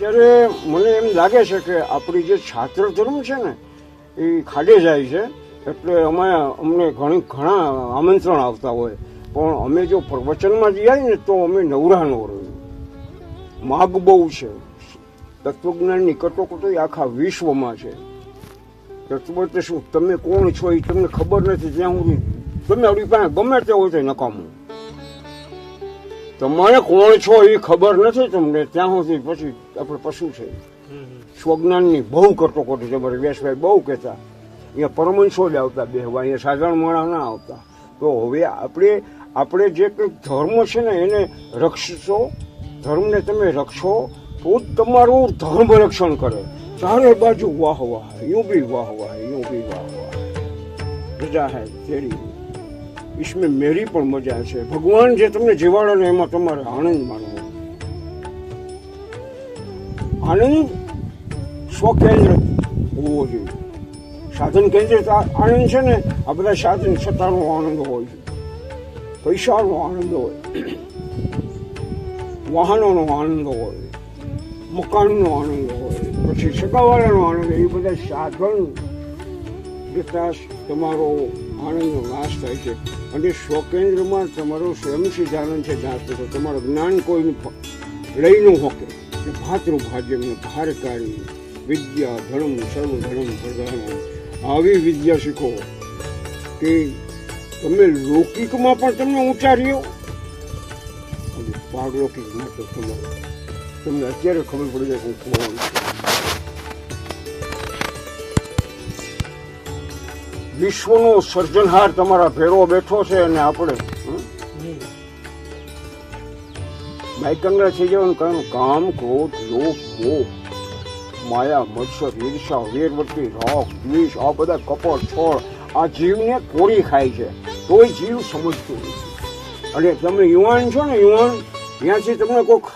અત્યારે મને એમ લાગે છે કે આપણી જે છાત્ર ધર્મ છે ને એ ખાડે જાય છે. એટલે અમને ઘણા આમંત્રણ આવતા હોય, પણ અમે જો પ્રવચનમાં જઈએ ને તો અમે નવરા ન રહીએ. માગ બહુ છે. તત્વજ્ઞાનની કટોકટી આખા વિશ્વમાં છે. તત્વ એટલે શું? તમે કોણ છો એ તમને ખબર નથી ત્યાં સુધી તમે આપણી પાસે ગમે તે હોય તો નકામું. તમારે કોણ છો એ ખબર નથી તમને ત્યાં સુધી પછી આપણે પશુ છે. સ્વજ્ઞાનની બહુ કટોકટી છે. મારે વ્યાસભાઈ બહુ કહેતા અહીંયા પરમંશો જ આવતા બેહવા, અહીંયા સાધારણ માણસ ના આવતા. તો હવે આપણે જે કંઈક ધર્મ છે ને એને રક્ષશો, ધર્મને તમે રક્ષો તો જ તમારું ધર્મ રક્ષણ કરે. ચારે બાજુ વાહ વાહ, यूं भी वाह वाह, यूं भी वाह वाह. મજા હે તેરી, इसमें मेरी પણ મજા છે. ભગવાન જે તમને જીવાડે ને એમાં તમારે આનંદ માણવો. આનંદ સ્વકેન્દ્ર હોવો જોઈએ. સાધન કેન્દ્રિત આનંદ છે ને આ બધા સાધન સત્તાનો આનંદ હોય છે, પૈસાનો આનંદ હોય, વાહનોનો આનંદ હોય, મકાનનો આનંદ હોય, પછી સગાવાળાનો આનંદ. એ બધા સાધન જતા તમારો આનંદનો નાશ થાય છે. અને સ્વકેન્દ્રમાં તમારો સ્વયં સિદ્ધાનંદ છે નાશ થતો. તમારું જ્ઞાન કોઈને લઈ ન શકે. ભાતૃભાજ્યમને ભારકારી વિદ્યા ધર્મ સર્વ ધર્મ પ્રધાન. આવી વિદ્યા શીખો કે તમે લૌકિકમાં પણ તમને ઊંચા રહ્યો અને પારલૌકિકમાં તો તમને અત્યારે ખબર પડી જાય હું કોણ છું. વિશ્વનો સર્જનહાર તમારા ભેરો બેઠો છે અને આપણે બાયકંગરા થઈ જવાનું કારણ કામ, ક્રોધ, લોભ, મોહ, માયા, મત્સર, ઈર્ષા, વેરવટી, રાગ, દ્વેષ, આ બધા કપટ, છોડ આ જીવને કોરી ખાય છે. તોય જીવ સમજતું નથી. અને તમે યુવાન છો ને, યુવાન ત્યાંથી તમને કોઈ